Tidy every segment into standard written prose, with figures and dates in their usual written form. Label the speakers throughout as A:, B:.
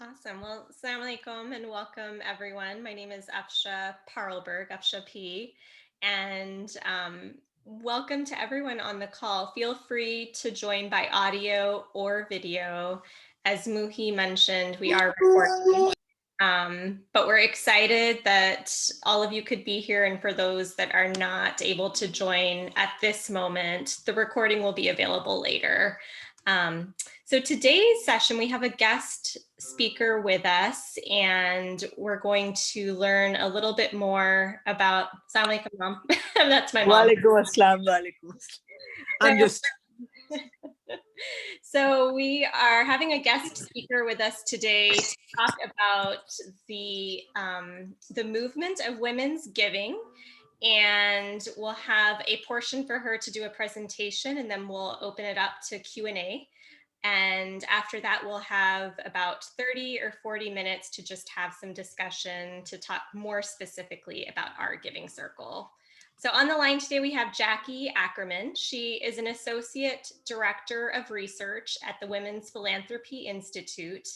A: Awesome. Well, assalamu alaikum and welcome everyone. My name is Afsha Parlberg, Afsha P. And welcome to everyone on the call. Feel free to join by audio or video. As Muhi mentioned, we are recording. But we're excited that all of you could be here. And for those that are not able to join at this moment, the recording will be available later. So today's session, we have a guest speaker with us, and we're going to learn a little bit more about, Assalamu alaikum, Mom. That's my mom.
B: Walaikum assalam, walaikum assalam.
A: So we are having a guest speaker with us today to talk about the movement of women's giving. And we'll have a portion for her to do a presentation, and then we'll open it up to Q&A. And after that, we'll have about 30 or 40 minutes to just have some discussion to talk more specifically about our giving circle. So on the line today, we have Jackie Ackerman. She is an Associate Director of Research at the Women's Philanthropy Institute,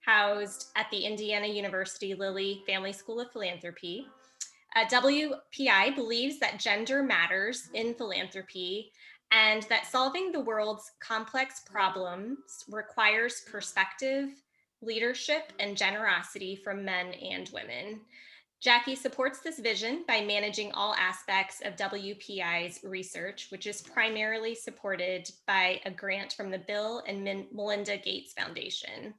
A: housed at the Indiana University Lilly Family School of Philanthropy. WPI believes that gender matters in philanthropy and that solving the world's complex problems requires perspective, leadership, and generosity from men and women. Jackie supports this vision by managing all aspects of WPI's research, which is primarily supported by a grant from the Bill and Melinda Gates Foundation.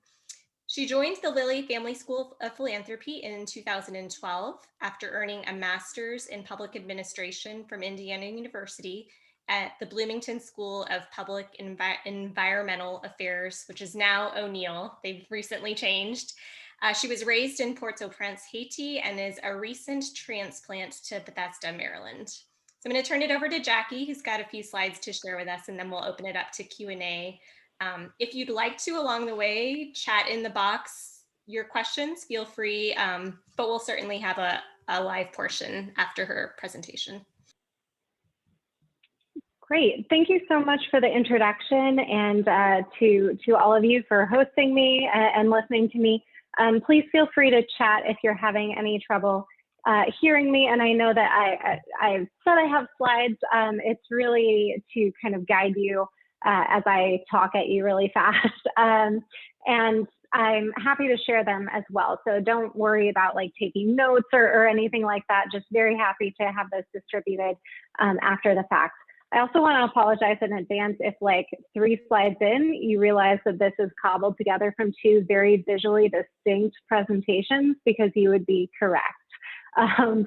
A: She joined the Lilly Family School of Philanthropy in 2012 after earning a master's in public administration from Indiana University at the Bloomington School of Public Environmental Affairs, which is now O'Neill. They've recently changed. She was raised in Port-au-Prince, Haiti, and is a recent transplant to Bethesda, Maryland. So I'm going to turn it over to Jackie, who's got a few slides to share with us, and then we'll open it up to Q&A. If you'd like to, along the way, chat in the box your questions, feel free, but we'll certainly have a live portion after her presentation.
C: Great. Thank you so much for the introduction, and to all of you for hosting me and listening to me. Please feel free to chat if you're having any trouble hearing me. And I know that I said I have slides. It's really to kind of guide you as I talk at you really fast. And I'm happy to share them as well. So don't worry about like taking notes or anything like that. Just very happy to have those distributed after the fact. I also want to apologize in advance if like 3 slides in, you realize that this is cobbled together from 2 very visually distinct presentations, because you would be correct.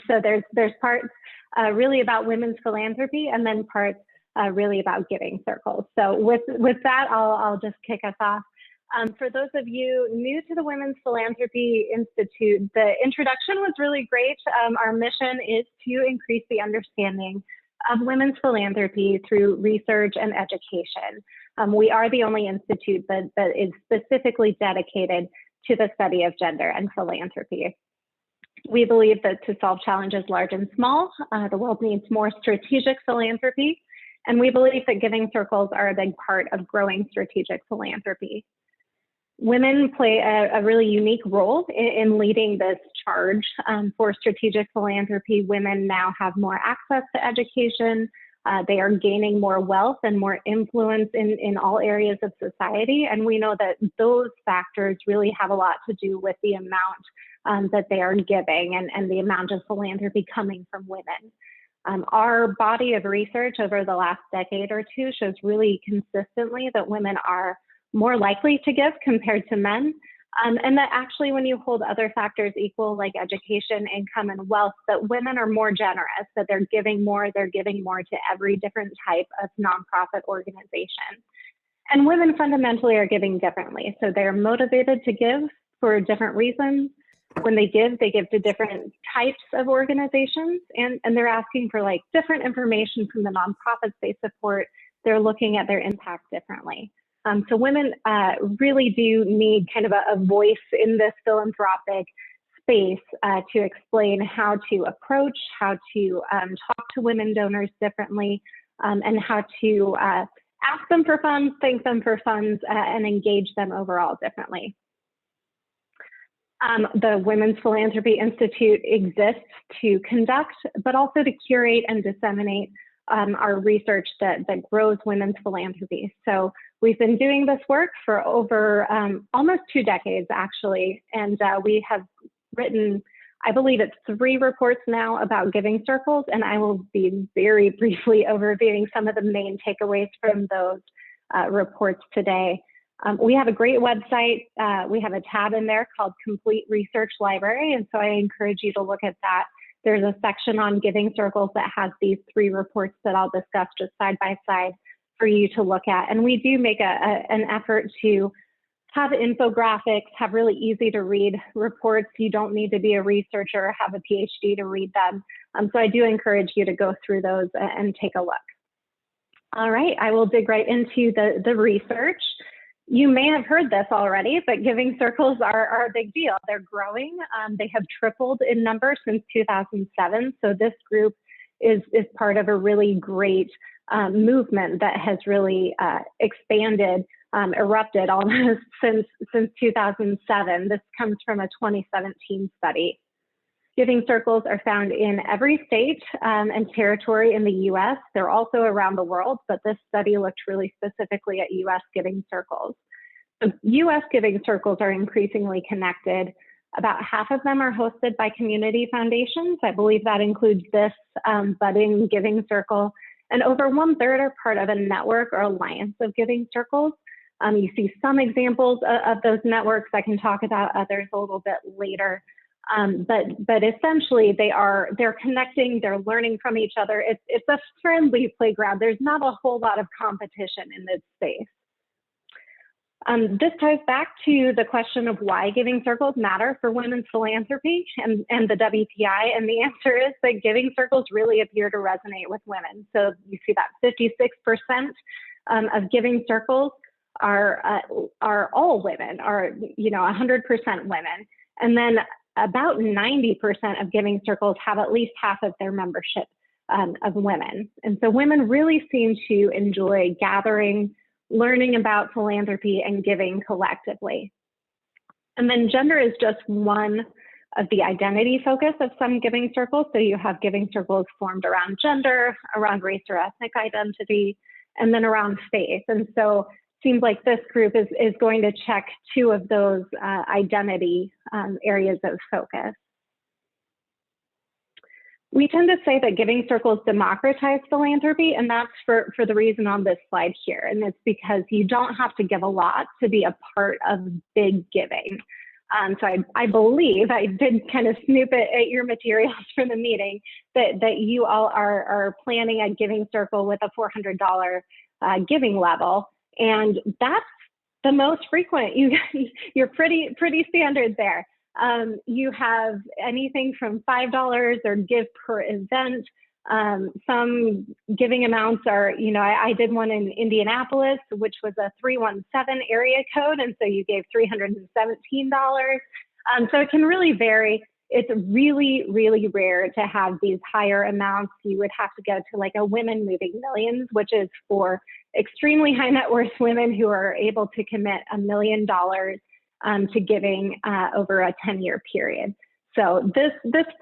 C: So there's parts really about women's philanthropy, and then parts really about giving circles. So with that, I'll just kick us off. For those of you new to the Women's Philanthropy Institute, the introduction was really great. Our mission is to increase the understanding of women's philanthropy through research and education. We are the only institute that is specifically dedicated to the study of gender and philanthropy. We believe that to solve challenges large and small, the world needs more strategic philanthropy, and we believe that giving circles are a big part of growing strategic philanthropy. Women play a really unique role in leading this charge for strategic philanthropy. Women now have more access to education. They are gaining more wealth and more influence in all areas of society. And we know that those factors really have a lot to do with the amount that they are giving and the amount of philanthropy coming from women. Our body of research over the last decade or 2 shows really consistently that women are more likely to give compared to men, and that actually when you hold other factors equal, like education, income, and wealth, that women are more generous, that they're giving more to every different type of nonprofit organization. And women fundamentally are giving differently. So they're motivated to give for different reasons. When they give to different types of organizations, and they're asking for like different information from the nonprofits they support. They're looking at their impact differently. So women really do need kind of a voice in this philanthropic space to explain how to approach, how to talk to women donors differently, and how to ask them for funds, thank them for funds, and engage them overall differently. The Women's Philanthropy Institute exists to conduct, but also to curate and disseminate our research that grows women's philanthropy. So we've been doing this work for over almost 2 decades, actually, and we have written, I believe it's 3 reports now about giving circles, and I will be very briefly overviewing some of the main takeaways from those reports today. We have a great website. We have a tab in there called Complete Research Library, and so I encourage you to look at that. There's a section on giving circles that has these 3 reports that I'll discuss just side by side for you to look at. And we do make an effort to have infographics, have really easy to read reports. You don't need to be a researcher or have a PhD to read them. So I do encourage you to go through those and take a look. All right, I will dig right into the research. You may have heard this already, but giving circles are a big deal. They're growing. They have tripled in number since 2007. So this group is part of a really great movement that has really expanded, erupted almost since 2007. This comes from a 2017 study. Giving circles are found in every state and territory in the US. They're also around the world, but this study looked really specifically at US giving circles. So US giving circles are increasingly connected. About half of them are hosted by community foundations. I believe that includes this budding giving circle. And over 1/3 are part of a network or alliance of giving circles. You see some examples of those networks. I can talk about others a little bit later. But essentially they're connecting, they're learning from each other. It's a friendly playground. There's not a whole lot of competition in this space. This ties back to the question of why giving circles matter for women's philanthropy and the WPI. And the answer is that giving circles really appear to resonate with women. So you see that 56% of giving circles are all women, are 100% women. And then about 90% of giving circles have at least half of their membership of women. And so women really seem to enjoy gathering, learning about philanthropy and giving collectively. And then gender is just one of the identity focus of some giving circles. So you have giving circles formed around gender, around race or ethnic identity, and then around faith. And so seems like this group is going to check 2 of those identity areas of focus. We tend to say that giving circles democratize philanthropy, and that's for the reason on this slide here. And it's because you don't have to give a lot to be a part of big giving. So I believe, I did kind of snoop at your materials for the meeting, that you all are planning a giving circle with a $400 giving level. And that's the most frequent. You're pretty standard there. You have anything from $5 or give per event. Some giving amounts are, I did one in Indianapolis, which was a 317 area code. And so you gave $317. So it can really vary. It's really, really rare to have these higher amounts. You would have to go to like a Women Moving Millions, which is for extremely high net worth women who are able to commit $1 million to giving over a 10-year period. So this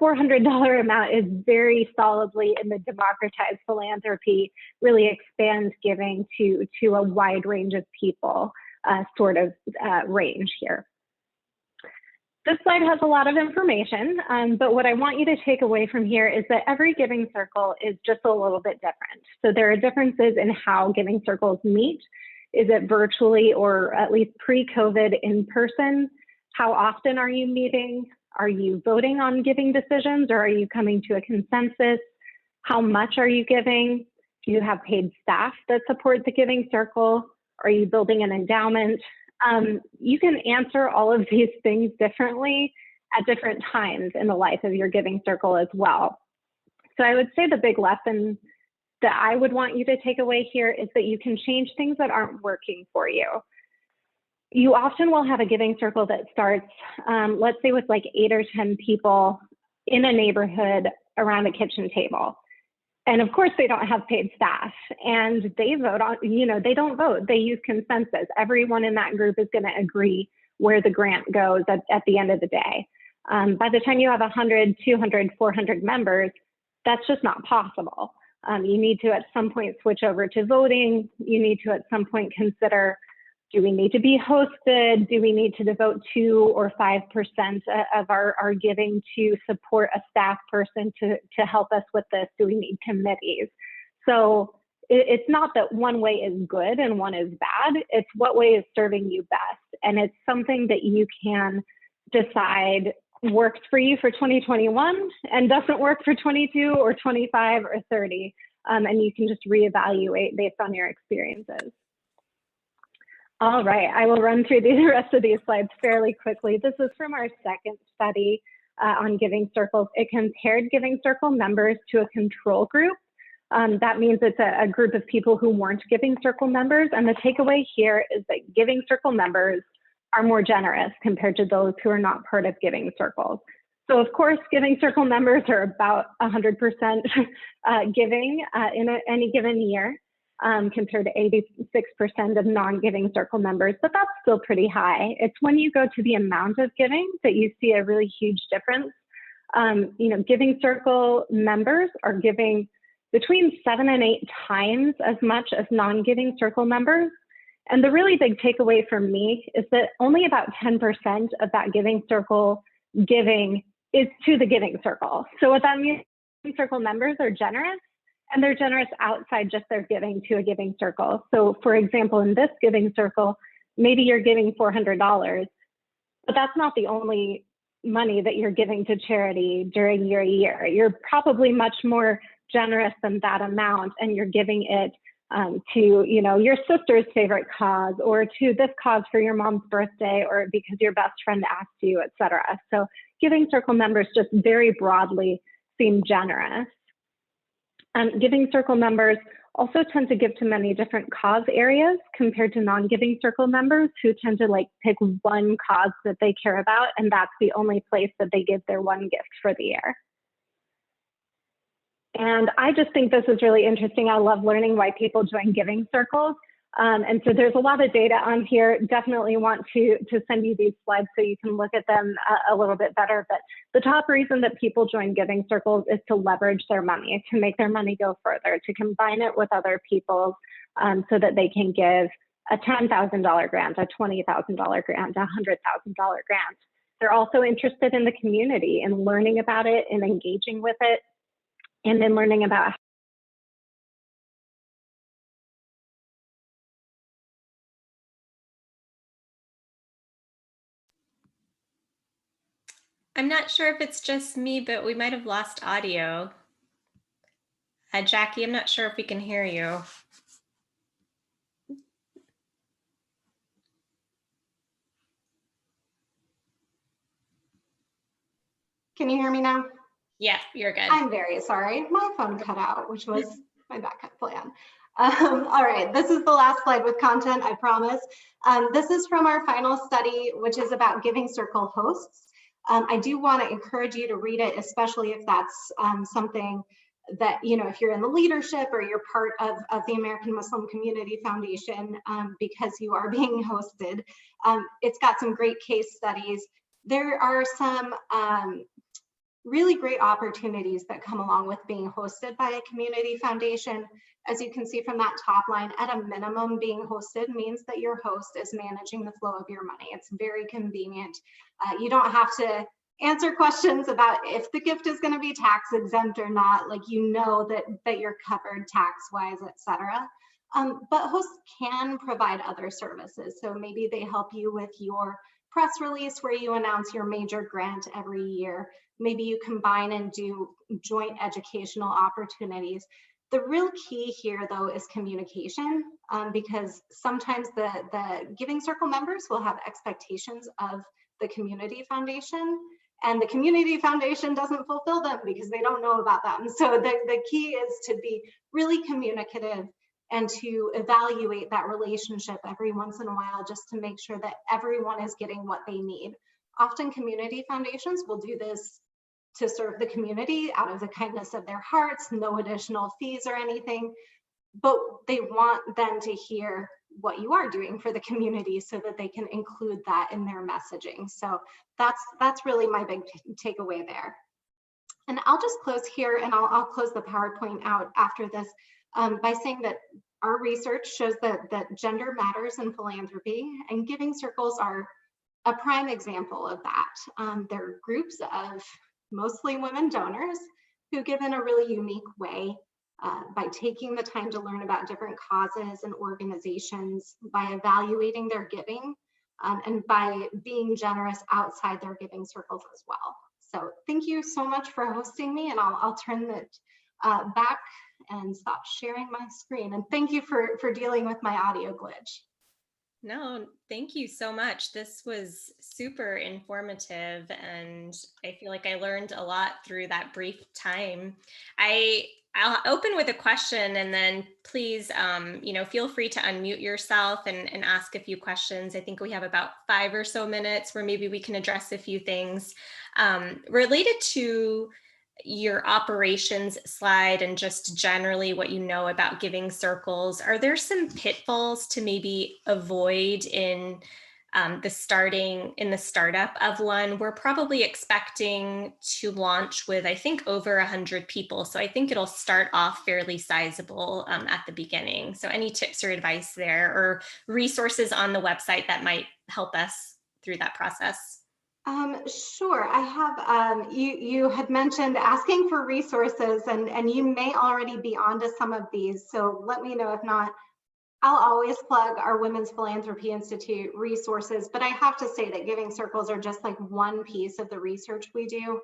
C: $400 amount is very solidly in the democratized philanthropy, really expands giving to a wide range of people range here. This slide has a lot of information, but what I want you to take away from here is that every giving circle is just a little bit different. So there are differences in how giving circles meet. Is it virtually or at least pre-COVID in person? How often are you meeting? Are you voting on giving decisions or are you coming to a consensus? How much are you giving? Do you have paid staff that support the giving circle? Are you building an endowment? You can answer all of these things differently at different times in the life of your giving circle as well. So I would say the big lesson that I would want you to take away here is that you can change things that aren't working for you. You often will have a giving circle that starts, let's say with like 8 or 10 people in a neighborhood around a kitchen table. And of course they don't have paid staff and they vote on, they don't vote, they use consensus. Everyone in that group is going to agree where the grant goes at the end of the day. By the time you have 100, 200, 400 members, that's just not possible. You need to at some point switch over to voting. You need to at some point consider, do we need to be hosted? Do we need to devote 2 or 5% of our giving to support a staff person to help us with this? Do we need committees? So it's not that one way is good and one is bad. It's what way is serving you best. And it's something that you can decide works for you for 2021 and doesn't work for 22 or 25 or 30. And you can just reevaluate based on your experiences. All right, I will run through the rest of these slides fairly quickly. This is from our second study on Giving Circles. It compared Giving Circle members to a control group. That means it's a group of people who weren't Giving Circle members. And the takeaway here is that Giving Circle members are more generous compared to those who are not part of Giving Circles. So of course, Giving Circle members are about 100% giving in any given year. Compared to 86% of non-Giving Circle members, but that's still pretty high. It's when you go to the amount of giving that you see a really huge difference. Giving Circle members are giving between 7 and 8 times as much as non-Giving Circle members. And the really big takeaway for me is that only about 10% of that Giving Circle giving is to the Giving Circle. So what that means, Giving Circle members are generous, and they're generous outside just their giving to a Giving Circle. So for example, in this Giving Circle, maybe you're giving $400, but that's not the only money that you're giving to charity during your year. You're probably much more generous than that amount, and you're giving it to your sister's favorite cause, or to this cause for your mom's birthday, or because your best friend asked you, etc. So Giving Circle members just very broadly seem generous. Giving Circle members also tend to give to many different cause areas compared to non-Giving Circle members who tend to pick one cause that they care about, and that's the only place that they give their one gift for the year. And I just think this is really interesting. I love learning why people join Giving Circles. And so there's a lot of data on here. Definitely want to send you these slides so you can look at them a little bit better. But the top reason that people join Giving Circles is to leverage their money, to make their money go further, to combine it with other people's so that they can give a $10,000 grant, a $20,000 grant, a $100,000 grant. They're also interested in the community and learning about it and engaging with it, and then learning about
A: I'm not sure if it's just me, but we might have lost audio. Jackie, I'm not sure if we can hear you.
D: Can you hear me now?
A: Yeah, you're good.
D: I'm very sorry. My phone cut out, which was my backup plan. All right, this is the last slide with content, I promise. This is from our final study, which is about Giving Circle hosts. I do want to encourage you to read it, especially if that's something that, if you're in the leadership or you're part of the American Muslim Community Foundation, because you are being hosted. It's got some great case studies. There are some really great opportunities that come along with being hosted by a community foundation. As you can see from that top line, at a minimum, being hosted means that your host is managing the flow of your money. It's very convenient. You don't have to answer questions about if the gift is going to be tax exempt or not. That you're covered tax-wise, etc. But hosts can provide other services. So maybe they help you with your press release where you announce your major grant every year. Maybe you combine and do joint educational opportunities. The real key here, though, is communication, because sometimes the Giving Circle members will have expectations of the community foundation, and the community foundation doesn't fulfill them because they don't know about them. So the key is to be really communicative and to evaluate that relationship every once in a while, just to make sure that everyone is getting what they need. Often community foundations will do this to serve the community out of the kindness of their hearts, no additional fees or anything. but they want them to hear what you are doing for the community so that they can include that in their messaging. So that's really my big takeaway there. And I'll just close here, and I'll close the PowerPoint out after this by saying that our research shows that gender matters in philanthropy, and giving circles are a prime example of that. They're groups of mostly women donors who give in a really unique way by taking the time to learn about different causes and organizations, by evaluating their giving, and by being generous outside their giving circles as well. So thank you so much for hosting me, and I'll turn it back and stop sharing my screen. And thank you for dealing with my audio glitch.
A: No, thank you so much. This was super informative, and I feel like I learned a lot through that brief time. I'll open with a question, and then please, feel free to unmute yourself and ask a few questions. I think we have about 5 or so minutes where maybe we can address a few things related to your operations slide and just generally what you know about giving circles. Are there some pitfalls to maybe avoid in the startup of one? We're probably expecting to launch with, I think, over 100 people. So I think it'll start off fairly sizable at the beginning. So any tips or advice there, or resources on the website that might help us through that process?
D: Sure. I have, you had mentioned asking for resources, and you may already be onto some of these. So let me know if not. I'll always plug our Women's Philanthropy Institute resources, but I have to say that giving circles are just like one piece of the research we do.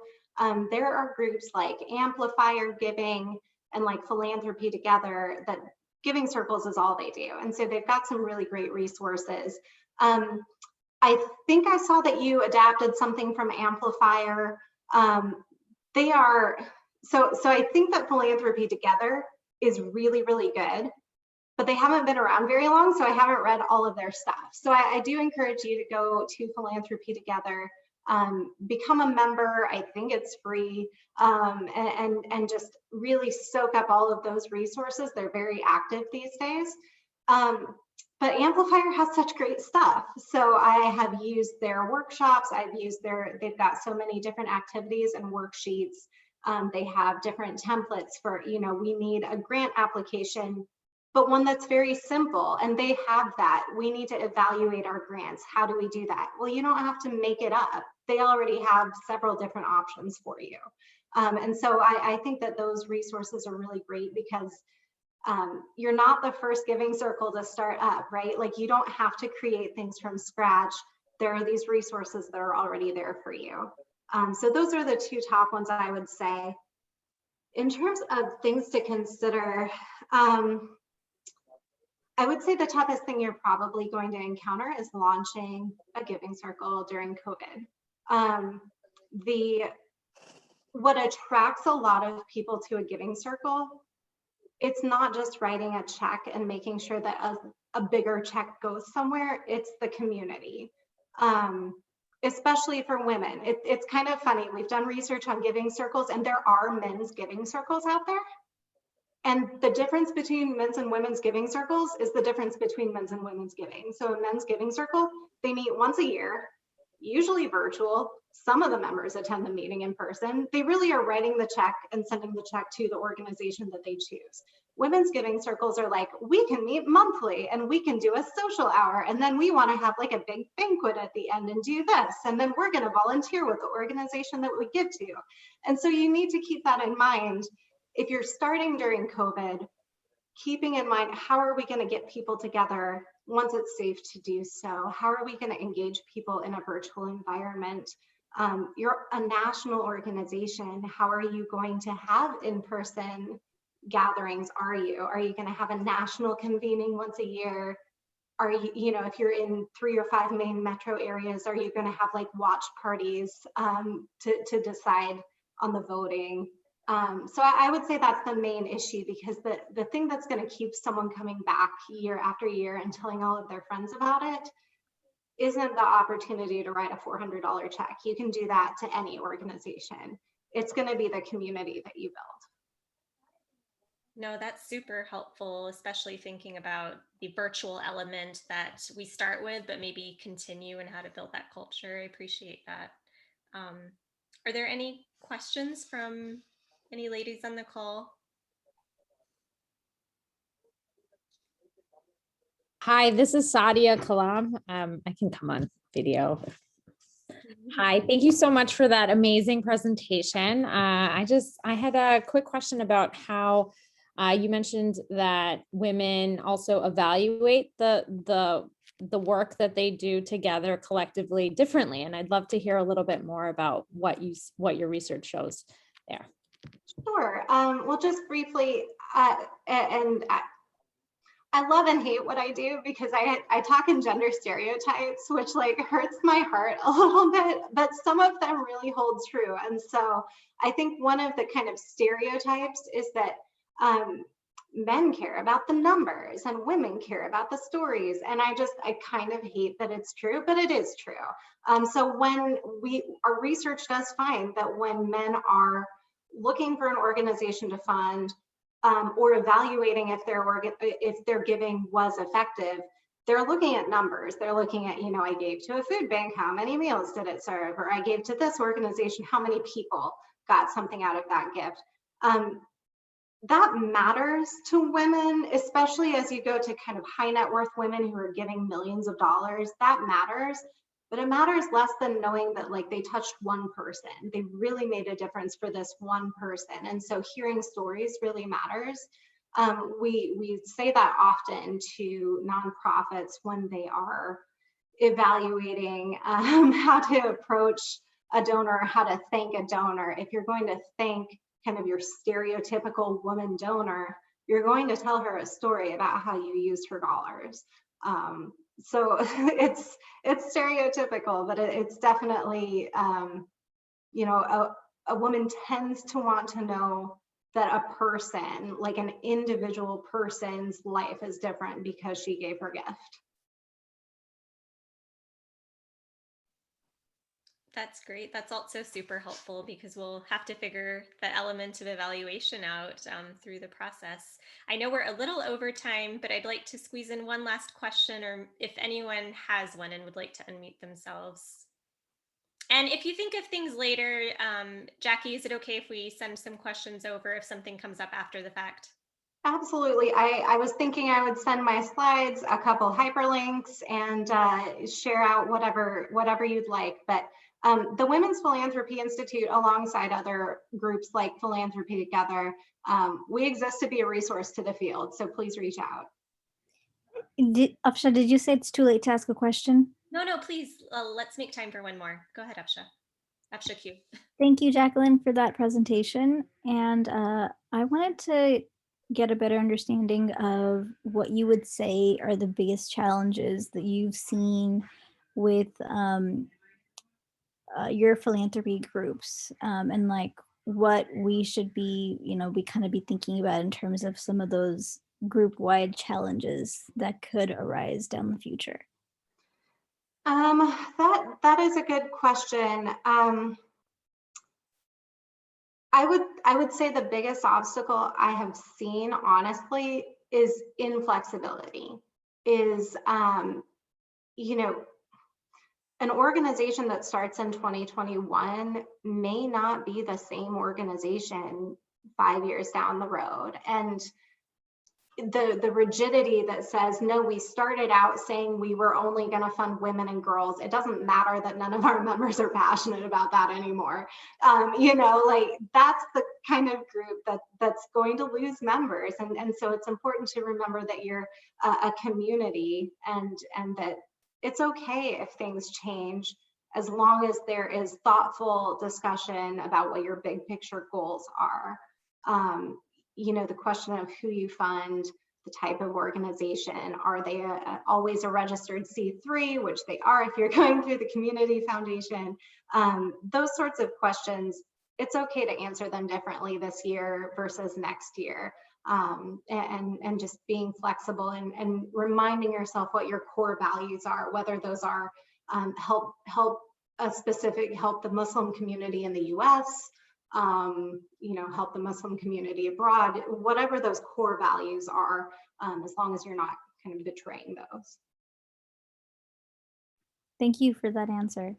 D: There are groups like Amplifier Giving and like Philanthropy Together that giving circles is all they do. And so they've got some really great resources. I think I saw that you adapted something from Amplifier. They are, so I think that Philanthropy Together is really, really good, but they haven't been around very long, so I haven't read all of their stuff. So I do encourage you to go to Philanthropy Together, become a member. I think it's free, and just really soak up all of those resources. They're very active these days. But Amplifier has such great stuff. So I have used their workshops. They've got so many different activities and worksheets. They have different templates for, we need a grant application, but one that's very simple, and they have that. We need to evaluate our grants. How do we do that? Well, you don't have to make it up. They already have several different options for you. And so I think that those resources are really great because you're not the first giving circle to start up, right? Like, you don't have to create things from scratch. There are these resources that are already there for you. So those are the 2 top ones I would say. In terms of things to consider, I would say the toughest thing you're probably going to encounter is launching a giving circle during COVID. What attracts a lot of people to a giving circle, it's not just writing a check and making sure that a bigger check goes somewhere, it's the community. Especially for women. It's kind of funny. We've done research on giving circles, and there are men's giving circles out there. And the difference between men's and women's giving circles is the difference between men's and women's giving. So a men's giving circle, they meet once a year, usually virtual. Some of the members attend the meeting in person. They really are writing the check and sending the check to the organization that they choose. Women's giving circles are like, we can meet monthly and we can do a social hour, and then we want to have like a big banquet at the end and do this, and then we're going to volunteer with the organization that we give to. And so you need to keep that in mind. If you're starting during COVID, keeping in mind, how are we going to get people together once it's safe to do so? How are we going to engage people in a virtual environment? You're a national organization. How are you going to have in-person gatherings? Are you going to have a national convening once a year? Are you, if you're in 3 or 5 main metro areas, are you going to have like watch parties to decide on the voting? So I would say that's the main issue, because the thing that's going to keep someone coming back year after year and telling all of their friends about it isn't the opportunity to write a $400 check. You can do that to any organization. It's going to be the community that you build.
A: No, that's super helpful, especially thinking about the virtual element that we start with, but maybe continue and how to build that culture. I appreciate that. Are there any questions from any ladies on the call?
E: Hi, this is Sadia Kalam. I can come on video. Hi, thank you so much for that amazing presentation. I had a quick question about how you mentioned that women also evaluate the work that they do together collectively differently, and I'd love to hear a little bit more about what your research shows there.
D: Sure. Well, just briefly, I love and hate what I do because I talk in gender stereotypes, which like hurts my heart a little bit, but some of them really hold true. And so I think one of the kind of stereotypes is that men care about the numbers and women care about the stories. And I kind of hate that it's true, but it is true. So when our research does find that when men are looking for an organization to fund, or evaluating if their giving was effective, they're looking at numbers. They're looking at, I gave to a food bank, how many meals did it serve? Or I gave to this organization, how many people got something out of that gift? That matters to women, especially as you go to kind of high net worth women who are giving millions of dollars. That matters. But it matters less than knowing that like they touched one person. They really made a difference for this one person. And so hearing stories really matters. We say that often to nonprofits when they are evaluating how to approach a donor, how to thank a donor. If you're going to thank kind of your stereotypical woman donor, you're going to tell her a story about how you used her dollars. So it's stereotypical, but it's definitely, a woman tends to want to know that a person, like an individual person's life is different because she gave her gift.
A: That's great. That's also super helpful because we'll have to figure the element of evaluation out through the process. I know we're a little over time, but I'd like to squeeze in one last question, or if anyone has one and would like to unmute themselves. And if you think of things later, Jackie, is it okay if we send some questions over if something comes up after the fact?
D: Absolutely. I was thinking I would send my slides, a couple hyperlinks, and share out whatever you'd like. But the Women's Philanthropy Institute, alongside other groups like Philanthropy Together, we exist to be a resource to the field. So please reach out.
F: Afsha, did you say it's too late to ask a question?
A: No, please. Let's make time for one more. Go ahead, Afsha. Afsha Q.
F: Thank you, Jacqueline, for that presentation. And I wanted to get a better understanding of what you would say are the biggest challenges that you've seen with your philanthropy groups, and like what we should be, be thinking about in terms of some of those group-wide challenges that could arise down the future.
D: That is a good question. I would say the biggest obstacle I have seen, honestly, is inflexibility. Is an organization that starts in 2021 may not be the same organization 5 years down the road. And the rigidity that says, no, we started out saying we were only going to fund women and girls. It doesn't matter that none of our members are passionate about that anymore. Like that's the kind of group that's going to lose members. And so it's important to remember that you're a community and that it's okay if things change, as long as there is thoughtful discussion about what your big picture goals are. The question of who you fund, the type of organization, are they always a registered C3, which they are if you're going through the community foundation, those sorts of questions, it's okay to answer them differently this year versus next year. And just being flexible and reminding yourself what your core values are, whether those are help the Muslim community in the US, help the Muslim community abroad, whatever those core values are, as long as you're not kind of betraying those.
F: Thank you for that answer.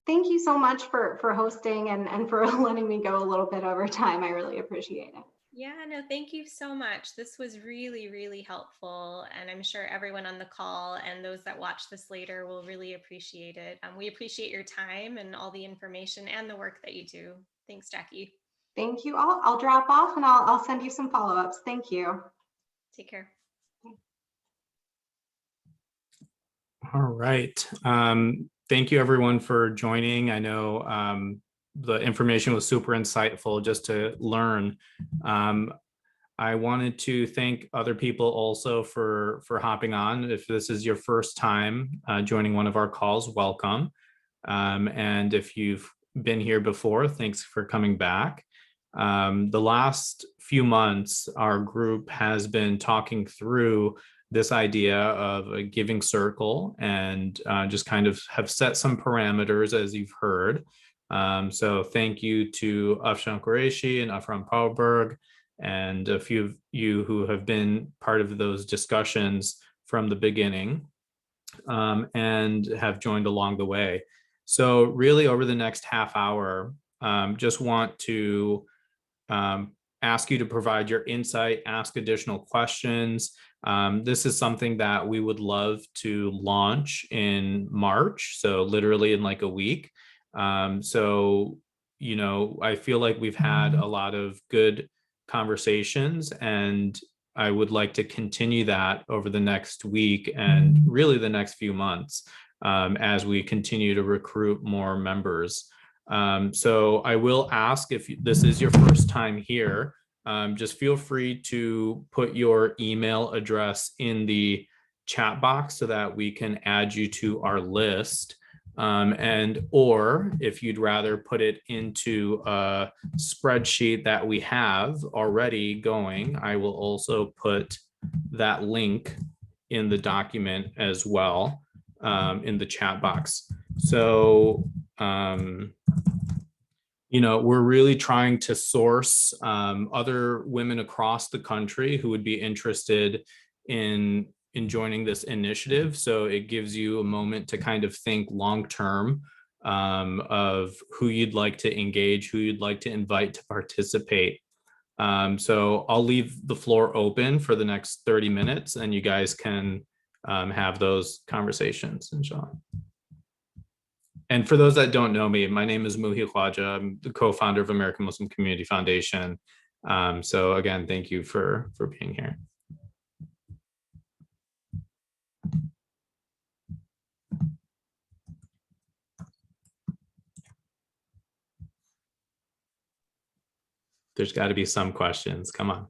D: Thank you so much for hosting and for letting me go a little bit over time. I really appreciate it.
A: Yeah, no, thank you so much. This was really, really helpful. And I'm sure everyone on the call and those that watch this later will really appreciate it. We appreciate your time and all the information and the work that you do. Thanks, Jackie.
D: Thank you all. I'll drop off and I'll send you some follow-ups. Thank you.
A: Take care.
G: All right. Thank you everyone for joining. I know the information was super insightful just to learn. I wanted to thank other people also for hopping on. If this is your first time joining one of our calls, welcome. And if you've been here before, thanks for coming back. The last few months, our group has been talking through this idea of a giving circle and just kind of have set some parameters, as you've heard. So thank you to Afshan Qureshi and Afram Pauberg and a few of you who have been part of those discussions from the beginning and have joined along the way. So really over the next half hour, just want to ask you to provide your insight, ask additional questions. This is something that we would love to launch in March, so literally in like a week. So, I feel like we've had a lot of good conversations and I would like to continue that over the next week and really the next few months as we continue to recruit more members. So I will ask, if this is your first time here, just feel free to put your email address in the chat box so that we can add you to our list. Or if you'd rather put it into a spreadsheet that we have already going, I will also put that link in the document as well in the chat box. So, we're really trying to source other women across the country who would be interested in joining this initiative. So it gives you a moment to kind of think long-term of who you'd like to engage, who you'd like to invite to participate. So I'll leave the floor open for the next 30 minutes and you guys can have those conversations, inshallah. And for those that don't know me, my name is Muhi Khwaja. I'm the co-founder of American Muslim Community Foundation. So again, thank you for being here. There's got to be some questions. Come on.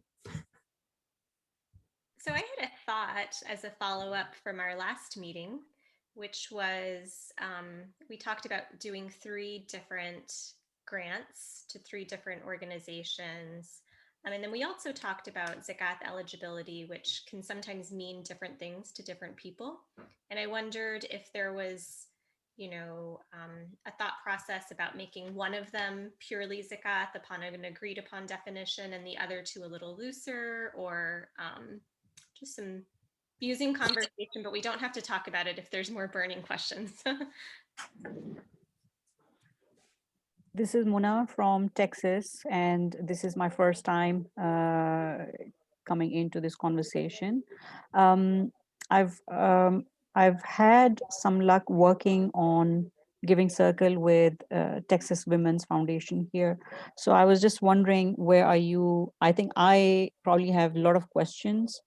A: So I had a thought as a follow-up from our last meeting, which was we talked about doing 3 different grants to 3 different organizations. And then we also talked about zakat eligibility, which can sometimes mean different things to different people. And I wondered if there was, a thought process about making one of them purely zakat upon an agreed upon definition and the other 2 a little looser, or just some using conversation, but we don't have to talk about it if there's more burning questions.
H: This is Muna from Texas, and this is my first time coming into this conversation. I've had some luck working on Giving Circle with Texas Women's Foundation here. So I was just wondering, where are you? I think I probably have a lot of questions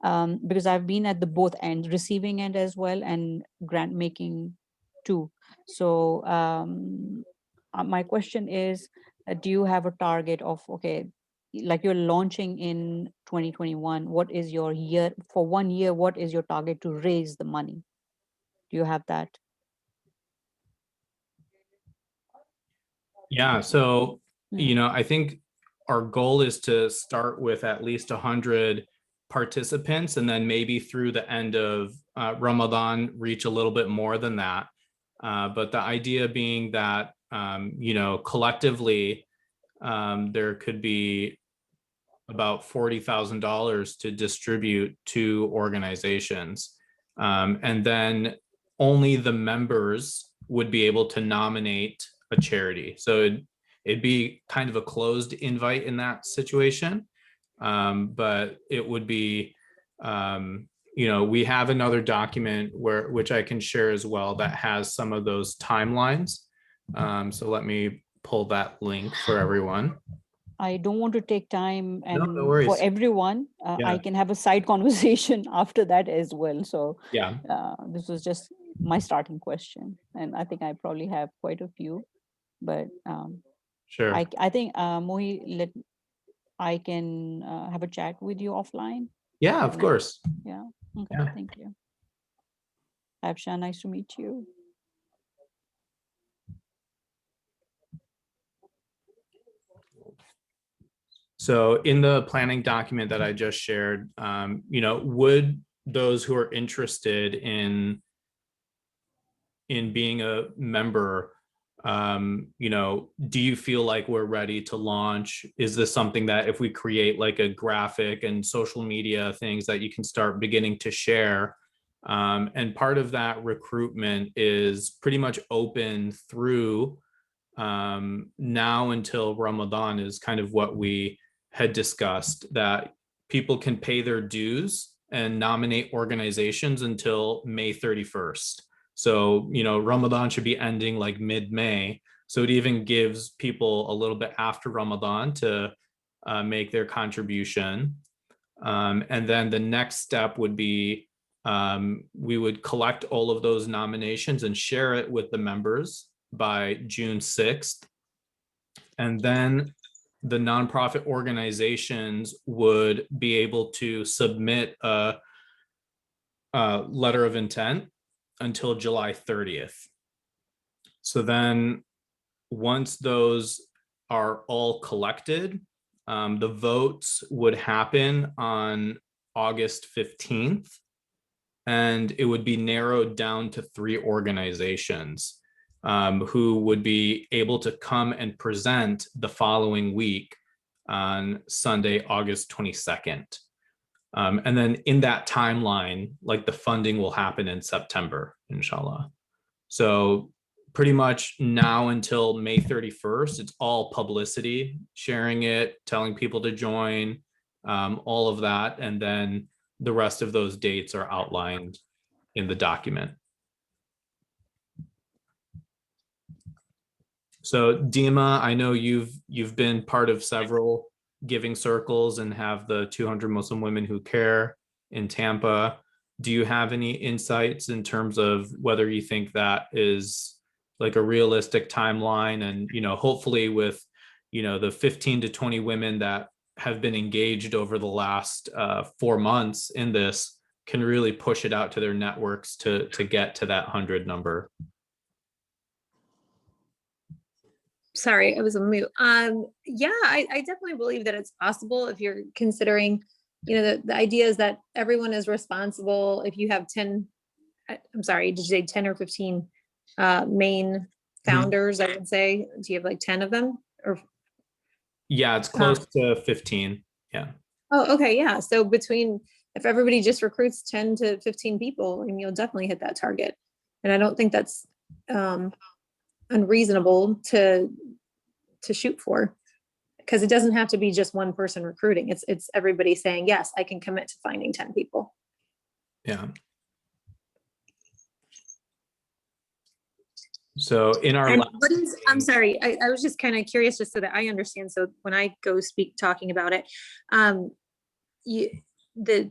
H: because I've been at the both ends, receiving end as well and grant making too. So my question is, do you have a target of, okay, like you're launching in 2021, what is your year, for 1 year, what is your target to raise the money? Do you have that?
G: Yeah, so, I think our goal is to start with at least 100 participants and then maybe through the end of Ramadan reach a little bit more than that. But the idea being that collectively, there could be about $40,000 to distribute to organizations. And then only the members would be able to nominate a charity. So it'd be kind of a closed invite in that situation. But it would be, we have another document which I can share as well that has some of those timelines. So let me pull that link for everyone.
H: I don't want to take time, and
G: no worries.
H: for everyone, I can have a side conversation after that as well. So
G: yeah,
H: this was just my starting question, and I think I probably have quite a few, but
G: sure.
H: I think Mohi, I can have a chat with you offline.
G: Yeah, of course.
H: Yeah. Okay.
G: Yeah.
H: Thank you. Absha, nice to meet you.
G: So in the planning document that I just shared, would those who are interested in being a member, do you feel like we're ready to launch? Is this something that if we create like a graphic and social media things that you can start beginning to share? And part of that recruitment is pretty much open through now until Ramadan is kind of what we had discussed, that people can pay their dues and nominate organizations until May 31st. So, Ramadan should be ending like mid-May. So it even gives people a little bit after Ramadan to make their contribution. And then the next step would be we would collect all of those nominations and share it with the members by June 6th. And then the nonprofit organizations would be able to submit a letter of intent until July 30th. So then once those are all collected, the votes would happen on August 15th, and it would be narrowed down to 3 organizations who would be able to come and present the following week on Sunday, August 22nd. And then in that timeline, like the funding will happen in September, inshallah. So pretty much now until May 31st, it's all publicity, sharing it, telling people to join, all of that. And then the rest of those dates are outlined in the document. So Dima, I know you've been part of several giving circles and have the 200 Muslim Women Who Care in Tampa. Do you have any insights in terms of whether you think that is like a realistic timeline? And, hopefully with, the 15 to 20 women that have been engaged over the last 4 months in this can really push it out to their networks to get to that 100 number.
I: Sorry, I was on mute. Yeah, I definitely believe that it's possible if you're considering, the idea is that everyone is responsible. If you have 10, I'm sorry, did you say 10 or 15 main founders, I would say? Do you have like 10 of them? Or
G: yeah, it's close to 15. Yeah.
I: Oh, okay. Yeah. So if everybody just recruits 10 to 15 people, and you'll definitely hit that target. And I don't think that's unreasonable to shoot for, because it doesn't have to be just one person recruiting. It's everybody saying, yes, I can commit to finding 10 people.
G: Yeah. So in our
I: I'm sorry, I was just kind of curious, just so that I understand. So when I go talking about it, the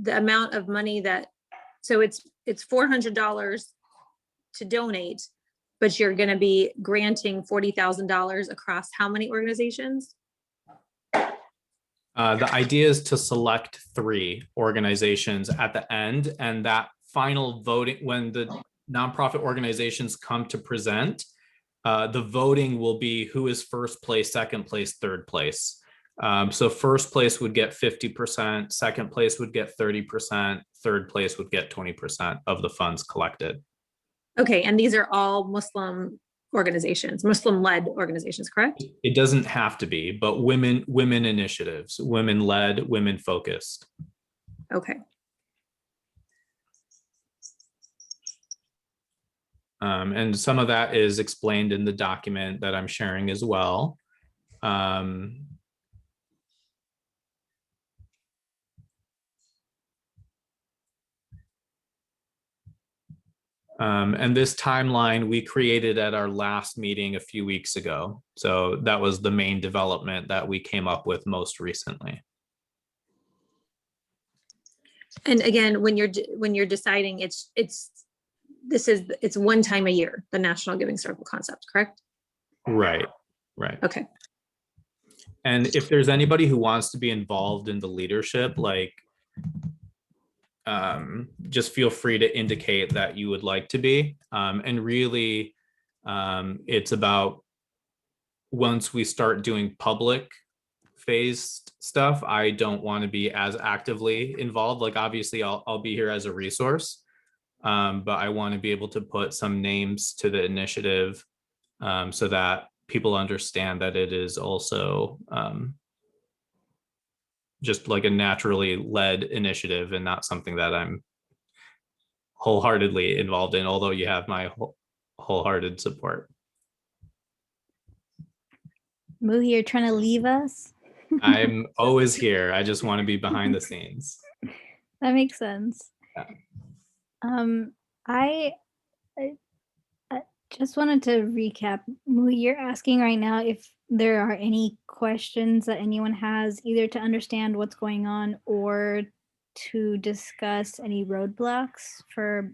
I: amount of money so it's $400 to donate, but you're going to be granting $40,000 across how many organizations?
G: The idea is to select 3 organizations at the end, and that final voting, when the nonprofit organizations come to present, the voting will be who is first place, second place, third place. So first place would get 50%, second place would get 30%, third place would get 20% of the funds collected.
I: Okay, and these are all Muslim organizations, Muslim-led organizations, correct?
G: It doesn't have to be, but women initiatives, women-led, women-focused.
I: Okay.
G: And some of that is explained in the document that I'm sharing as well. And this timeline we created at our last meeting a few weeks ago. So that was the main development that we came up with most recently.
I: And again, when you're deciding, it's one time a year, the National Giving Circle concept, correct?
G: Right.
I: Okay.
G: And if there's anybody who wants to be involved in the leadership, like, just feel free to indicate that you would like to be. And really, it's about once we start doing public phased stuff, I don't want to be as actively involved. Like, obviously I'll be here as a resource, but I want to be able to put some names to the initiative, so that people understand that it is also just like a naturally led initiative and not something that I'm wholeheartedly involved in, although you have my wholehearted support.
F: Muhi, you're trying to leave us?
G: I'm always here. I just want to be behind the scenes.
F: That makes sense.
G: Yeah.
F: I just wanted to recap. Muhi, you're asking right now if there are any questions that anyone has, either to understand what's going on or to discuss any roadblocks for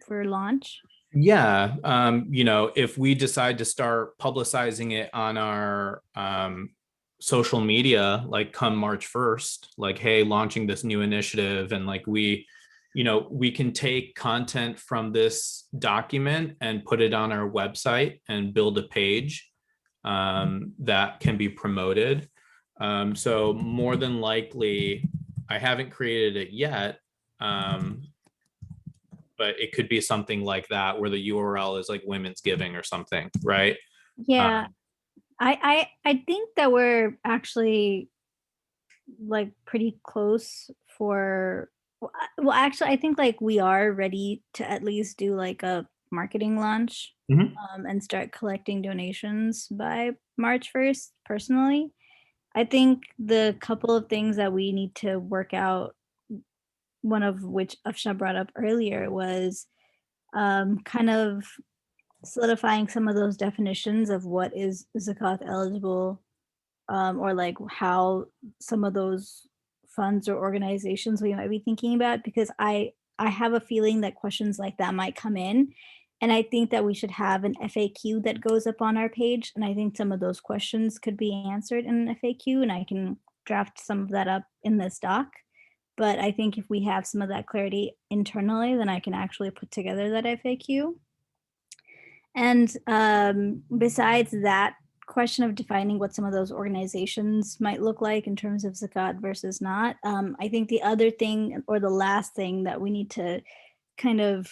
F: launch.
G: Yeah, if we decide to start publicizing it on our social media, like come March 1st, like, hey, launching this new initiative, and like we can take content from this document and put it on our website and build a page that can be promoted. So more than likely, I haven't created it yet, but it could be something like that where the URL is like Women's Giving or something, right?
F: Yeah, I think that we're actually like pretty close for. Well, actually, I think like we are ready to at least do like a marketing launch, and start collecting donations by March 1st. Personally, I think the couple of things that we need to work out, one of which Afsha brought up earlier, was kind of solidifying some of those definitions of what is zakat eligible, or like how some of those funds or organizations we might be thinking about, because I have a feeling that questions like that might come in, and I think that we should have an FAQ that goes up on our page, and I think some of those questions could be answered in an FAQ, and I can draft some of that up in this doc. But I think if we have some of that clarity internally, then I can actually put together that FAQ. And besides that question of defining what some of those organizations might look like in terms of zakat versus not, I think the other thing, or the last thing that we need to kind of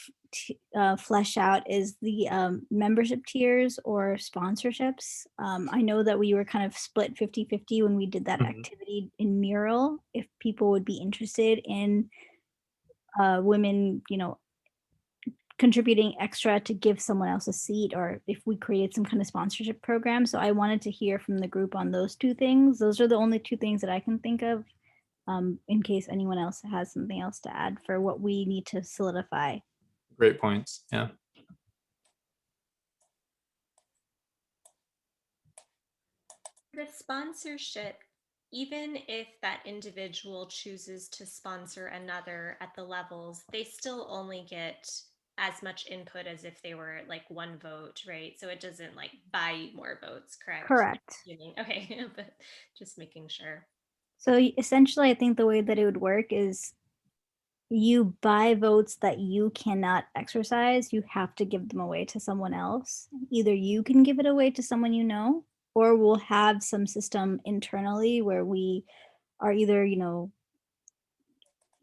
F: flesh out, is the membership tiers or sponsorships. I know that we were kind of split 50-50 when we did that activity in Mural, if people would be interested in women, contributing extra to give someone else a seat, or if we created some kind of sponsorship program. So I wanted to hear from the group on those two things. Those are the only two things that I can think of, in case anyone else has something else to add for what we need to solidify.
G: Great points. Yeah.
A: The sponsorship, even if that individual chooses to sponsor another at the levels, they still only get as much input as if they were like one vote, right? So it doesn't like buy you more votes, correct?
F: Correct.
A: Okay, but just making sure.
F: So essentially, I think the way that it would work is you buy votes that you cannot exercise. You have to give them away to someone else. Either you can give it away to someone you know, or we'll have some system internally where we are either,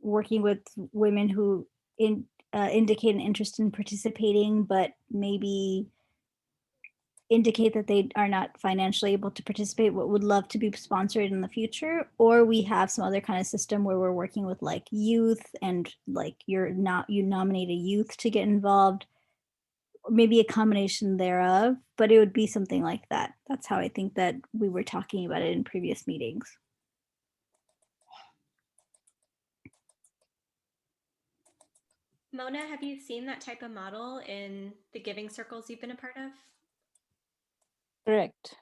F: working with women who indicate an interest in participating, but maybe indicate that they are not financially able to participate but would love to be sponsored in the future, or we have some other kind of system where we're working with like youth and like you nominate a youth to get involved, or maybe a combination thereof, but it would be something like that. That's how I think that we were talking about it in previous meetings.
A: Mona, have you seen that type of model in the giving circles you've been a part of?
H: Correct.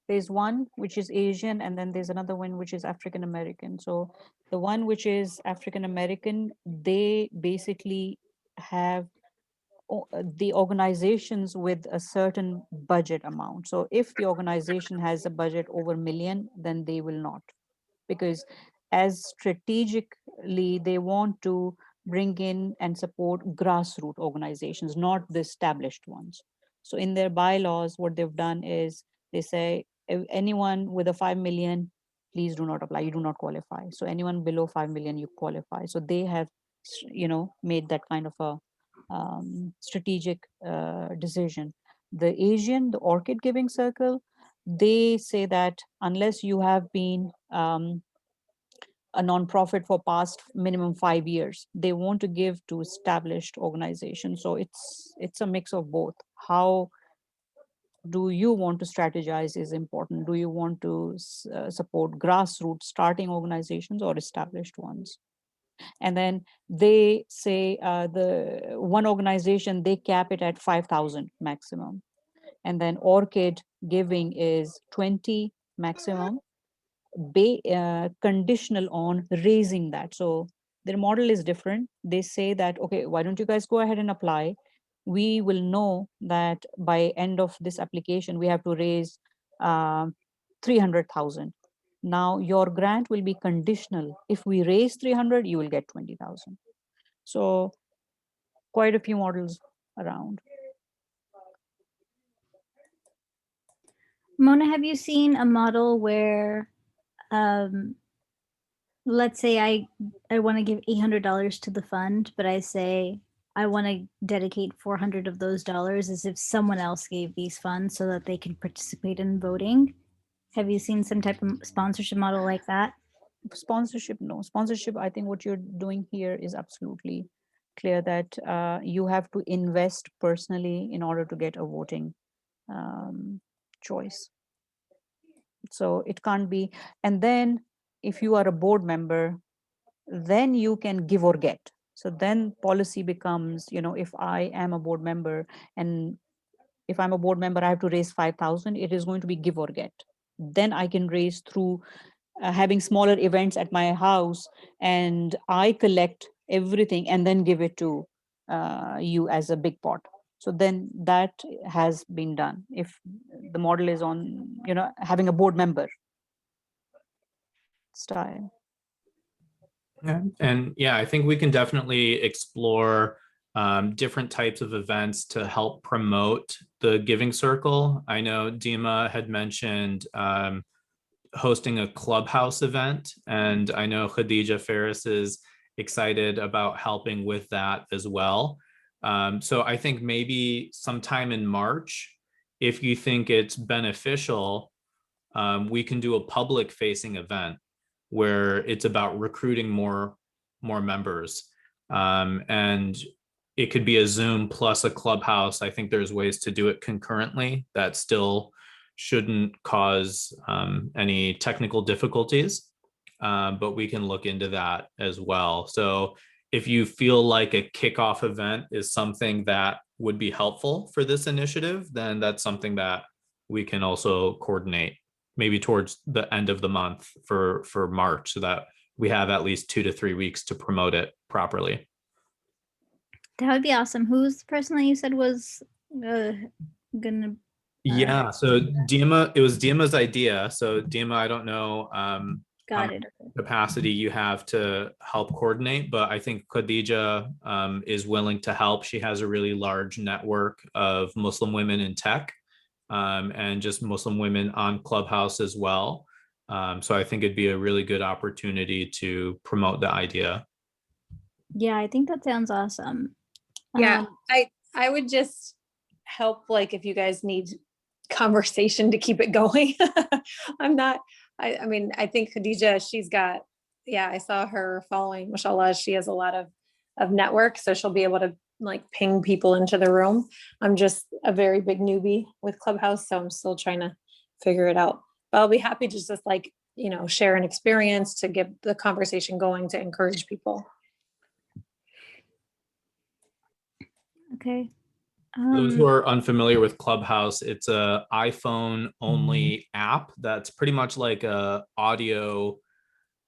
H: There's one which is Asian, and then there's another one which is African American. So the one which is African American, they basically have the organizations with a certain budget amount. So if the organization has a budget over $1 million, then they will not, because as strategically they want to bring in and support grassroots organizations, not the established ones. So in their bylaws, what they've done is they say, if anyone with a 5 million, please do not apply, you do not qualify. So anyone below 5 million, you qualify. So they have, made that kind of a strategic decision. The Orchid Giving Circle, they say that unless you have been a nonprofit for past minimum 5 years, they want to give to established organizations. So it's a mix of both. How do you want to strategize is important. Do you want to support grassroots starting organizations or established ones? And then they say the one organization, they cap it at 5,000 maximum. And then Orchid Giving is 20 maximum, conditional on raising that. So their model is different. They say that, okay, why don't you guys go ahead and apply? We will know that by end of this application, we have to raise 300,000. Now your grant will be conditional. If we raise 300, you will get 20,000. So quite a few models around.
F: Mona, have you seen a model where, let's say I want to give $800 to the fund, but I say I want to dedicate 400 of those dollars as if someone else gave these funds so that they can participate in voting? Have you seen some type of sponsorship model like that?
H: Sponsorship, no. Sponsorship, I think what you're doing here is absolutely clear that you have to invest personally in order to get a voting choice. So it can't be. And then if you are a board member, then you can give or get. So then policy becomes, if I am a board member, and if I'm a board member, I have to raise 5,000, it is going to be give or get. Then I can raise through having smaller events at my house, and I collect everything and then give it to you as a big pot. So then that has been done. If the model is on, having a board member style.
G: Yeah. And yeah, I think we can definitely explore different types of events to help promote the giving circle. I know Dima had mentioned hosting a clubhouse event, and I know Khadija Ferris is excited about helping with that as well. So I think maybe sometime in March, if you think it's beneficial, we can do a public facing event where it's about recruiting more members. And it could be a Zoom plus a clubhouse. I think there's ways to do it concurrently that still shouldn't cause any technical difficulties, but we can look into that as well. So if you feel like a kickoff event is something that would be helpful for this initiative, then that's something that we can also coordinate maybe towards the end of the month for March, so that we have at least 2 to 3 weeks to promote it properly.
F: That would be awesome. Who's the person that you said was gonna?
G: Yeah, so Dima, it was Dima's idea. So Dima, I don't know
F: Got it.
G: capacity you have to help coordinate, but I think Khadija is willing to help. She has a really large network of Muslim women in tech, and just Muslim women on Clubhouse as well. So I think it'd be a really good opportunity to promote the idea.
F: Yeah, I think that sounds awesome.
I: Yeah, I would just help, like if you guys need conversation to keep it going. I mean, I think Khadija, she's got, yeah, I saw her following, mashallah, she has a lot of network, so she'll be able to like ping people into the room. I'm just a very big newbie with Clubhouse, so I'm still trying to figure it out. But I'll be happy to just like, you know, share an experience to get the conversation going to encourage people.
F: Okay.
G: For those who are unfamiliar with Clubhouse, it's a iPhone only app that's pretty much like a audio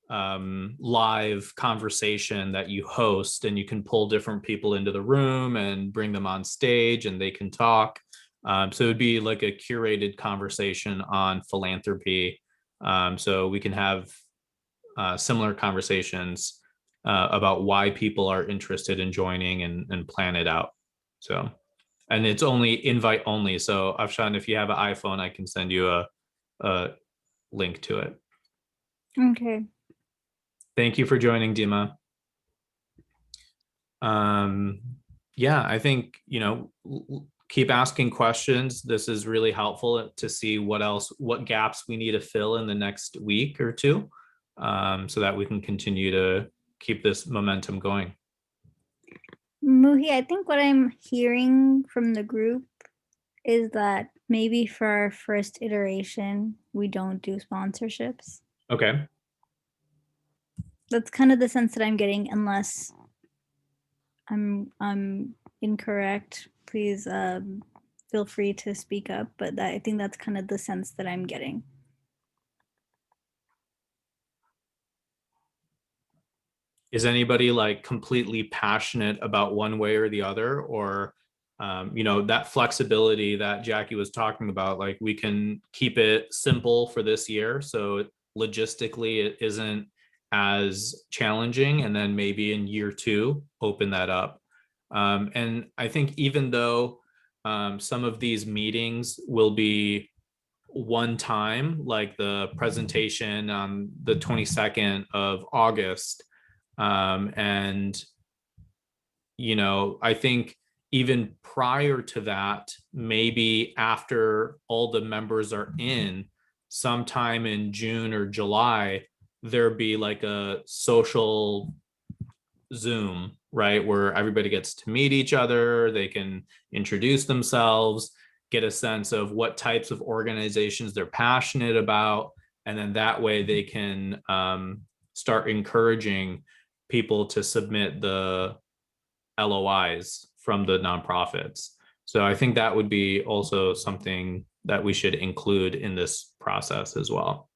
G: live conversation that you host, and you can pull different people into the room and bring them on stage and they can talk. So it would be like a curated conversation on philanthropy. So we can have similar conversations about why people are interested in joining and plan it out. So, and it's only invite only. So Afshan, if you have an iPhone, I can send you a link to it.
F: Okay.
G: Thank you for joining, Dima. Yeah, I think, you know, keep asking questions. This is really helpful to see what gaps we need to fill in the next week or two, so that we can continue to keep this momentum going.
F: Muhi, I think what I'm hearing from the group is that maybe for our first iteration, we don't do sponsorships.
G: Okay.
F: That's kind of the sense that I'm getting, unless I'm incorrect. Please feel free to speak up, but I think that's kind of the sense that I'm getting.
G: Is anybody like completely passionate about one way or the other, or you know, that flexibility that Jackie was talking about, like we can keep it simple for this year, so logistically it isn't as challenging, and then maybe in year two open that up. And I think even though some of these meetings will be one time, like the presentation on the 22nd of August, and you know, I think even prior to that, maybe after all the members are in, sometime in June or July, there be like a social Zoom, right, where everybody gets to meet each other, they can introduce themselves, get a sense of what types of organizations they're passionate about, and then that way they can start encouraging people to submit the LOIs from the nonprofits. So I think that would be also something that we should include in this process as well.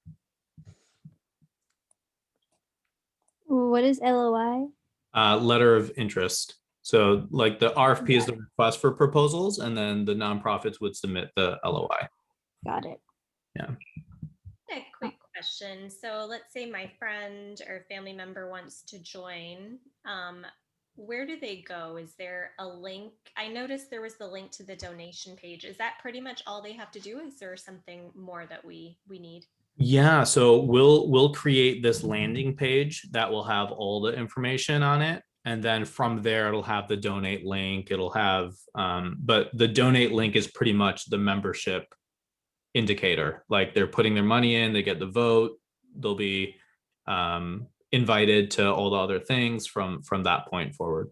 F: What is LOI?
G: Letter of interest. So like the RFP is the request for proposals, and then the nonprofits would submit the LOI.
F: Got it.
G: Yeah.
A: A quick question. So let's say my friend or family member wants to join. Where do they go? Is there a link? I noticed there was the link to the donation page. Is that pretty much all they have to do? Is there something more that we need?
G: Yeah, so we'll create this landing page that will have all the information on it, and then from there it'll have the donate link. It'll have but the donate link is pretty much the membership indicator. Like they're putting their money in, they get the vote, they'll be invited to all the other things from that point forward.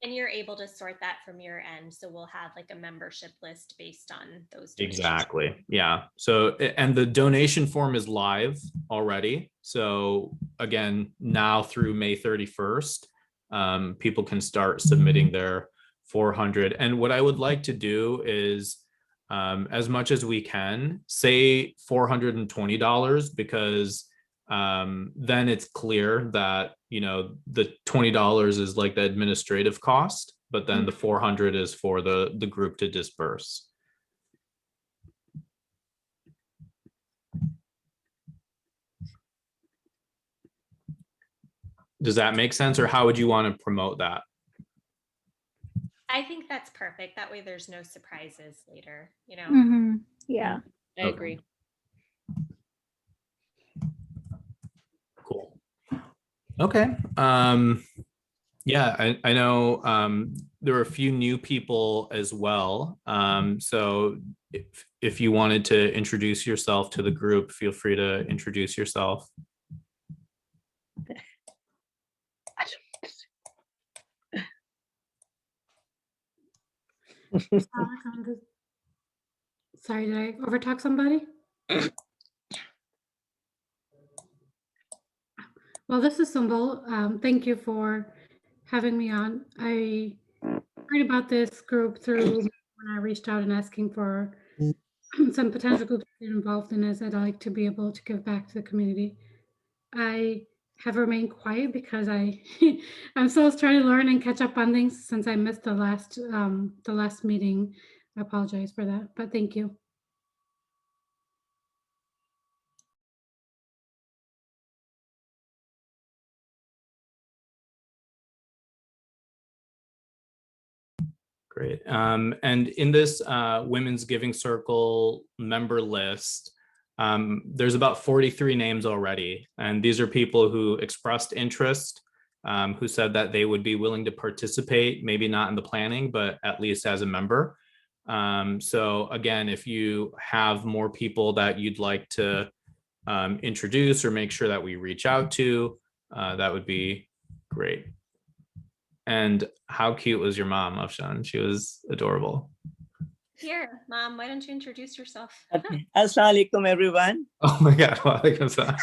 A: And you're able to sort that from your end, so we'll have like a membership list based on those donations.
G: Exactly. Yeah. So, and the donation form is live already. So again, now through May 31st, people can start submitting their 400. And what I would like to do is, as much as we can, say $420, because then it's clear that, you know, the $20 is like the administrative cost, but then the 400 is for the group to disperse. Does that make sense, or how would you want to promote that?
A: I think that's perfect. That way there's no surprises later, you know?
F: Mm-hmm. Yeah.
E: I agree.
G: Cool. Okay. Yeah, I know there were a few new people as well. So if you wanted to introduce yourself to the group, feel free to introduce yourself.
J: Sorry, did I overtalk somebody? Well, this is Sumbul. Thank you for having me on. I heard about this group through when I reached out and asking for some potential groups to get involved in, as I'd like to be able to give back to the community. I have remained quiet because I'm still trying to learn and catch up on things since I missed the last meeting. I apologize for that, but thank you.
G: Great. And in this Women's Giving Circle member list, there's about 43 names already. And these are people who expressed interest, who said that they would be willing to participate, maybe not in the planning, but at least as a member. So again, if you have more people that you'd like to introduce or make sure that we reach out to, that would be great. And how cute was your mom, Afshan? She was adorable.
A: Here, Mom, why don't you introduce yourself?
B: Assalamu alaikum, everyone.
G: Oh my God. Walaikum salam.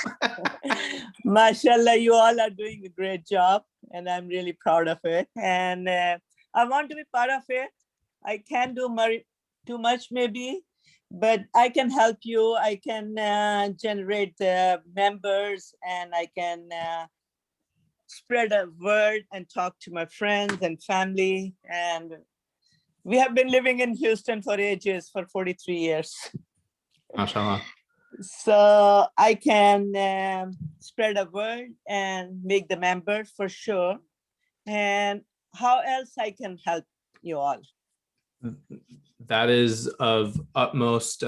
B: Mashallah, you all are doing a great job, and I'm really proud of it. And I want to be part of it. I can't do too much, maybe, but I can help you. I can generate members, and I can spread a word and talk to my friends and family. And we have been living in Houston for ages, for 43 years.
G: MashaAllah.
B: So I can spread a word and make the members for sure. And how else I can help you all?
G: That is of utmost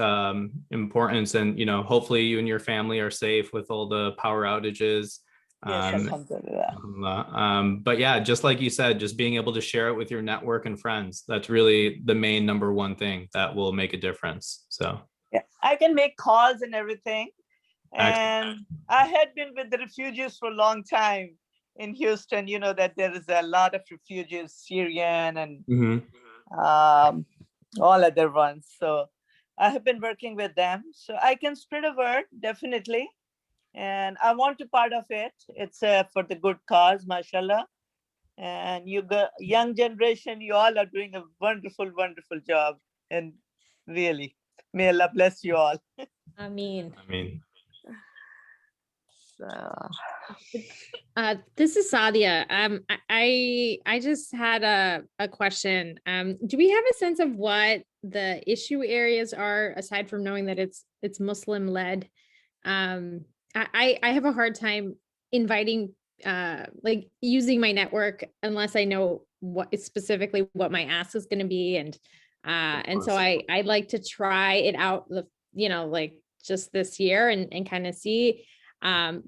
G: importance. And, you know, hopefully you and your family are safe with all the power outages.
B: Yes, alhamdulillah.
G: But yeah, just like you said, just being able to share it with your network and friends, that's really the main number one thing that will make a difference. So
B: yeah, I can make calls and everything.
G: Excellent.
B: And I had been with the refugees for a long time in Houston. You know that there is a lot of refugees, Syrian and all other ones. So I have been working with them. So I can spread a word, definitely. And I want to part of it. It's for the good cause, mashallah. And you got young generation, you all are doing a wonderful, wonderful job. And really, may Allah bless you all.
E: Ameen.
B: So.
E: This is Sadia. I just had a question. Do we have a sense of what the issue areas are, aside from knowing that it's Muslim led? I have a hard time inviting, like using my network unless I know specifically what my ask is going to be. And so I like to try it out, like just this year and kind of see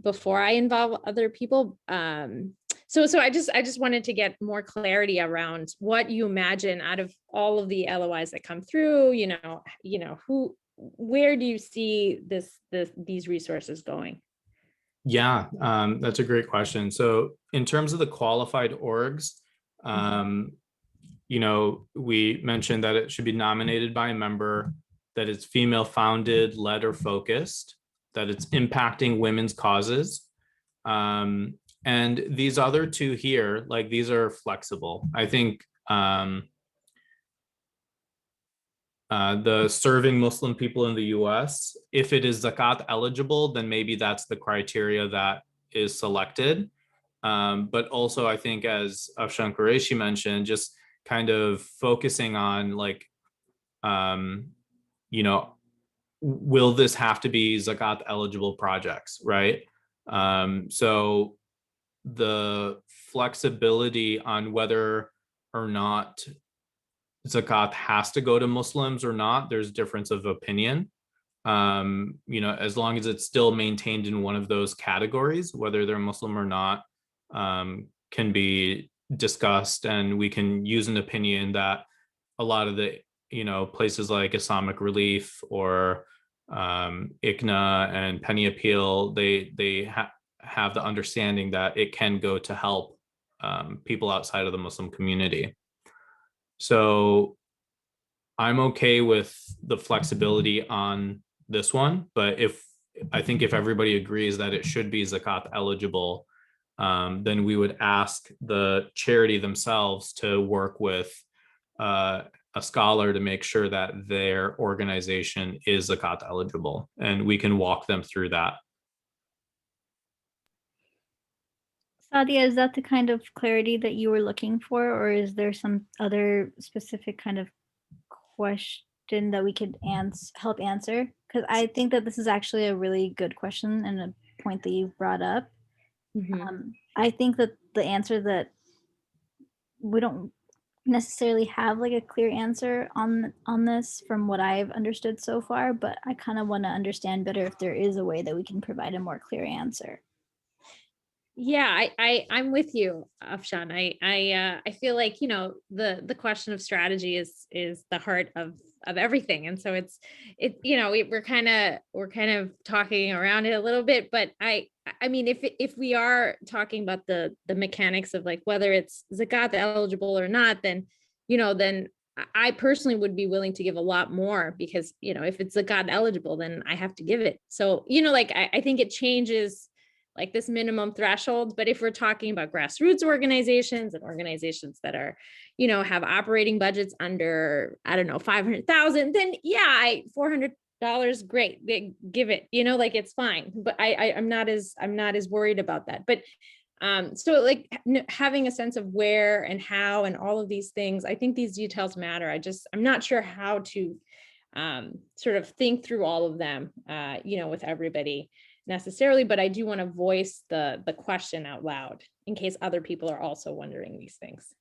E: before I involve other people. So I just wanted to get more clarity around what you imagine out of all of the LOIs that come through, where do you see these resources going?
G: Yeah, that's a great question. So in terms of the qualified orgs, we mentioned that it should be nominated by a member, that it's female founded, led, or focused, that it's impacting women's causes. And these other two here, like these are flexible. I think the serving Muslim people in the US, if it is zakat eligible, then maybe that's the criteria that is selected. But also I think, as Afshan Qureshi mentioned, just kind of focusing on like, will this have to be zakat eligible projects, right? So the flexibility on whether or not zakat has to go to Muslims or not, there's difference of opinion. As long as it's still maintained in one of those categories, whether they're Muslim or not, can be discussed, and we can use an opinion that a lot of the, places like Islamic Relief or ICNA and Penny Appeal, they have the understanding that it can go to help people outside of the Muslim community. So I'm okay with the flexibility on this one, but I think if everybody agrees that it should be zakat eligible, then we would ask the charity themselves to work with a scholar to make sure that their organization is zakat eligible, and we can walk them through that.
F: Sadia, is that the kind of clarity that you were looking for, or is there some other specific kind of question that we could help answer? Because I think that this is actually a really good question and a point that you brought up. I think that the answer that we don't necessarily have like a clear answer on this from what I've understood so far, but I kind of want to understand better if there is a way that we can provide a more clear answer.
E: Yeah, I'm with you, Afshan. I feel like, the question of strategy is the heart of everything. And so we're kind of talking around it a little bit, but I mean, if we are talking about the mechanics of like whether it's zakat eligible or not, then I personally would be willing to give a lot more, because, if it's zakat eligible, then I have to give it. So, I think it changes like this minimum threshold. But if we're talking about grassroots organizations and organizations that are, have operating budgets under, I don't know, 500,000, then yeah, $400, great, they give it, it's fine. But I'm not as worried about that. But so like having a sense of where and how and all of these things, I think these details matter. I'm not sure how to sort of think through all of them, with everybody necessarily, but I do want to voice the question out loud in case other people are also wondering these things.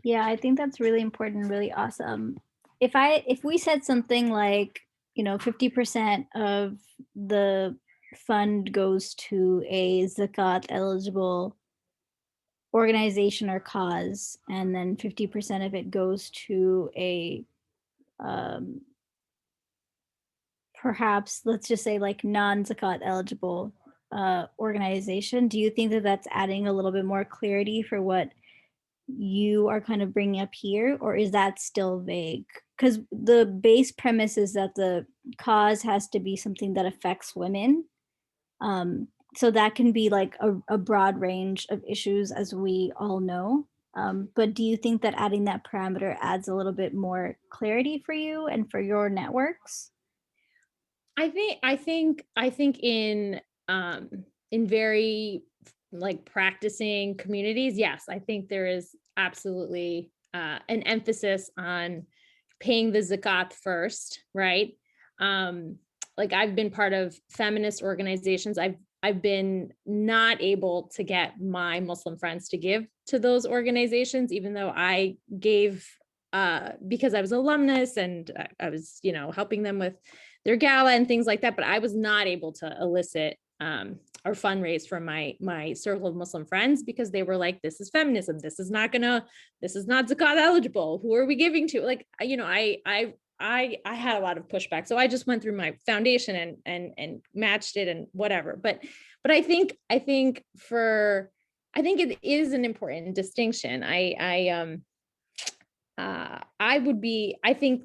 F: Yeah, I think that's really important, really awesome. If we said something like, 50% of the fund goes to a zakat eligible organization or cause, and then 50% of it goes to a perhaps, let's just say, like non-zakat eligible organization, do you think that that's adding a little bit more clarity for what you are kind of bringing up here, or is that still vague? Because the base premise is that the cause has to be something that affects women. So that can be like a broad range of issues, as we all know. But do you think that adding that parameter adds a little bit more clarity for you and for your networks?
E: I think in very like practicing communities, yes, I think there is absolutely an emphasis on paying the zakat first, right? Like I've been part of feminist organizations. I've been not able to get my Muslim friends to give to those organizations, even though I gave because I was alumnus and I was, helping them with their gala and things like that. But I was not able to elicit or fundraise from my circle of Muslim friends, because they were like, this is feminism. This is not zakat eligible. Who are we giving to? Like, I had a lot of pushback. So I just went through my foundation and matched it and whatever. But I think it is an important distinction. I think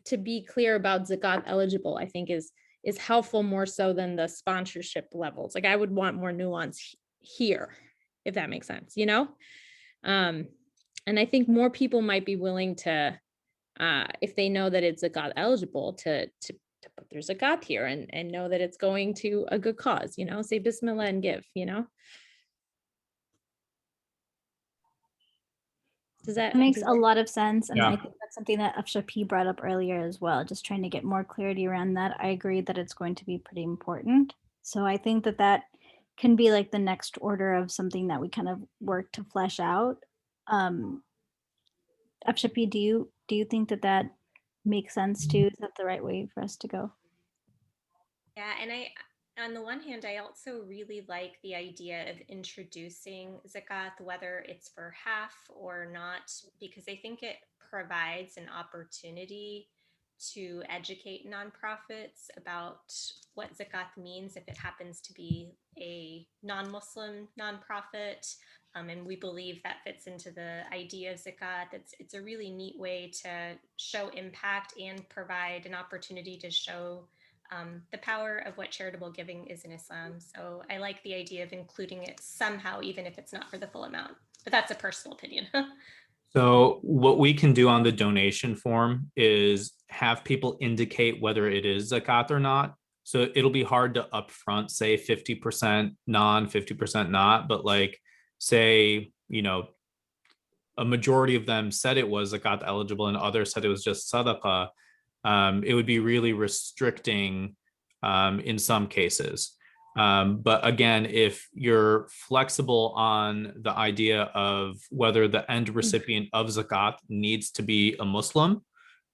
E: to be clear about zakat eligible, I think is helpful more so than the sponsorship levels. Like I would want more nuance here, if that makes sense, and I think more people might be willing to, if they know that it's zakat eligible, to put their zakat here and know that it's going to a good cause, say Bismillah and give,
F: That makes a lot of sense. And
G: Yeah.
F: I think that's something that Afshapi brought up earlier as well, just trying to get more clarity around that. I agree that it's going to be pretty important. So I think that can be like the next order of something that we kind of work to flesh out. Afshapi, do you think that makes sense too? Is that the right way for us to go?
A: Yeah, and on the one hand, I also really like the idea of introducing zakat, whether it's for half or not, because I think it provides an opportunity to educate nonprofits about what zakat means if it happens to be a non-Muslim nonprofit. And we believe that fits into the idea of zakat. It's a really neat way to show impact and provide an opportunity to show the power of what charitable giving is in Islam. So I like the idea of including it somehow, even if it's not for the full amount. But that's a personal opinion.
G: So what we can do on the donation form is have people indicate whether it is zakat or not. So it'll be hard to upfront say 50% non, 50% not, but like say, a majority of them said it was zakat eligible and others said it was just sadaqah. It would be really restricting in some cases. But again, if you're flexible on the idea of whether the end recipient of zakat needs to be a Muslim,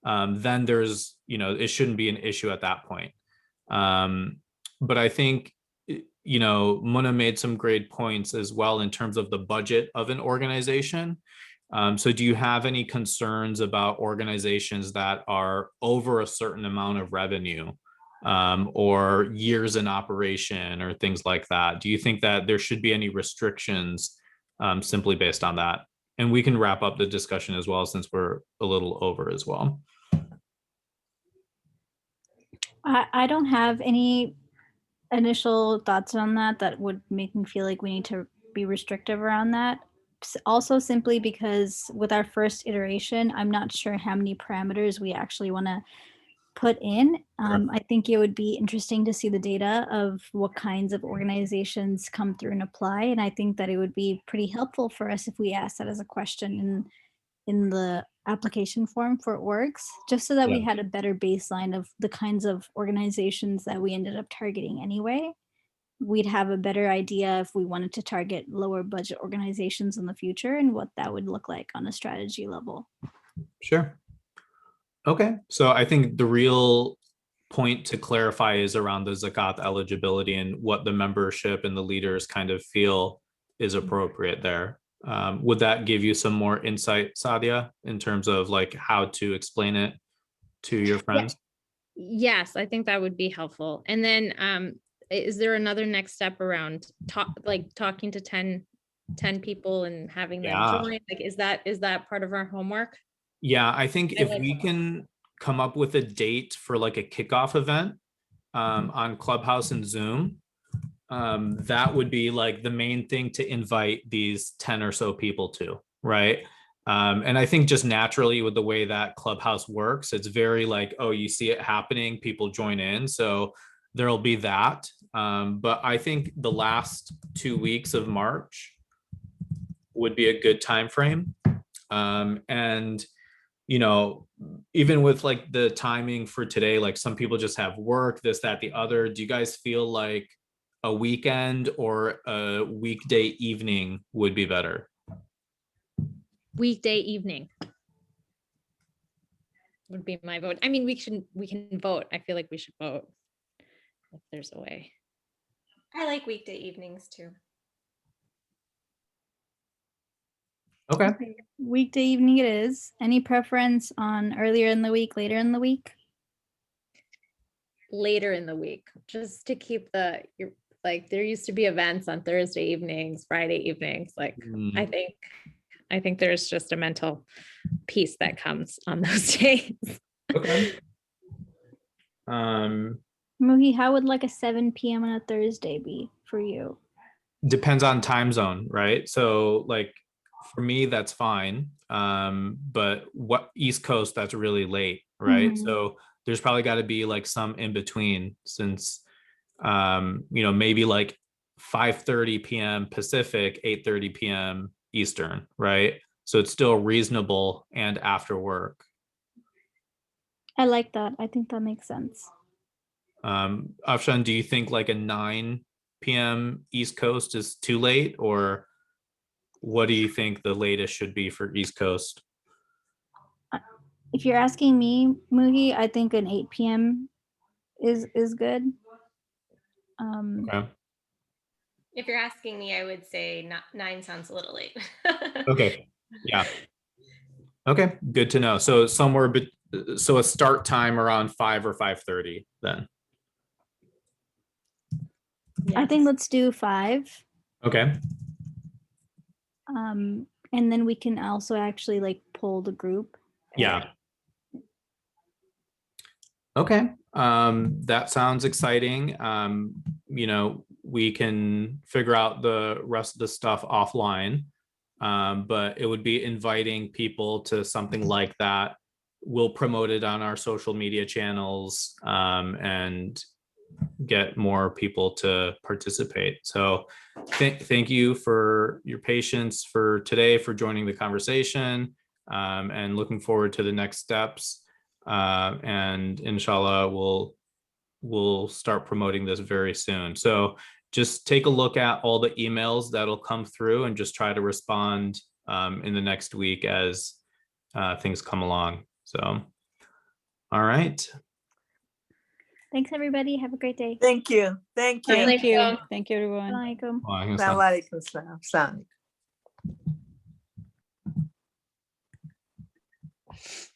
G: then there's, it shouldn't be an issue at that point. But I think, Muna made some great points as well in terms of the budget of an organization. So do you have any concerns about organizations that are over a certain amount of revenue or years in operation or things like that? Do you think that there should be any restrictions simply based on that? And we can wrap up the discussion as well, since we're a little over as well.
F: I don't have any initial thoughts on that would make me feel like we need to be restrictive around that. Also, simply because with our first iteration, I'm not sure how many parameters we actually want to put in. I think it would be interesting to see the data of what kinds of organizations come through and apply. And I think that it would be pretty helpful for us if we asked that as a question in the application form for orgs, just so that we had a better baseline of the kinds of organizations that we ended up targeting anyway. We'd have a better idea if we wanted to target lower budget organizations in the future and what that would look like on a strategy level.
G: Sure. Okay, so I think the real point to clarify is around the zakat eligibility and what the membership and the leaders kind of feel is appropriate there. Would that give you some more insight, Sadia, in terms of like how to explain it to your friends?
E: Yes, I think that would be helpful. And then is there another next step around talking to 10 people and having them join? Like, is that part of our homework?
G: Yeah, I think if we can come up with a date for like a kickoff event on Clubhouse and Zoom, that would be like the main thing to invite these 10 or so people to, right? And I think just naturally with the way that Clubhouse works, it's very like, oh, you see it happening, people join in. So there'll be that. But I think the last 2 weeks of March would be a good time frame. And even with like the timing for today, like some people just have work, this, that, the other. Do you guys feel like a weekend or a weekday evening would be better?
E: Weekday evening would be my vote. I mean, we can vote. I feel like we should vote if there's a way.
A: I like weekday evenings too.
G: Okay.
F: Weekday evening it is. Any preference on earlier in the week, later in the week?
E: Later in the week, just to keep there used to be events on Thursday evenings, Friday evenings. Like, I think there's just a mental peace that comes on those days.
G: Okay.
F: Muhi, how would like a 7 p.m. on a Thursday be for you?
G: Depends on time zone, right? So like for me, that's fine. But what East Coast, that's really late, right?
F: Mm-hmm.
G: So there's probably got to be like some in between, since maybe like 5:30 p.m. Pacific, 8:30 p.m. Eastern, right? So it's still reasonable and after work.
F: I like that. I think that makes sense.
G: Afshan, do you think like a 9 p.m. East Coast is too late, or what do you think the latest should be for East Coast?
F: If you're asking me, Muhi, I think an 8 p.m. is good.
G: Okay.
A: If you're asking me, I would say 9 sounds a little late.
G: Okay. Yeah. Okay. Good to know. So somewhere, so a start time around 5 or 5:30 then.
F: I think let's do 5.
G: Okay.
F: And then we can also actually like poll the group.
G: Yeah. Okay. That sounds exciting. You know, we can figure out the rest of the stuff offline. But it would be inviting people to something like that. We'll promote it on our social media channels, and get more people to participate. So thank you for your patience for today, for joining the conversation, and looking forward to the next steps. And inshallah, we'll start promoting this very soon. So just take a look at all the emails that'll come through and just try to respond in the next week as things come along. So, all right.
F: Thanks, everybody. Have a great day.
B: Thank you. Thank you.
H: Thank you. Thank you, everyone.
F: Assalamualaikum.
B: Assalamualaikum. Assalamualaikum.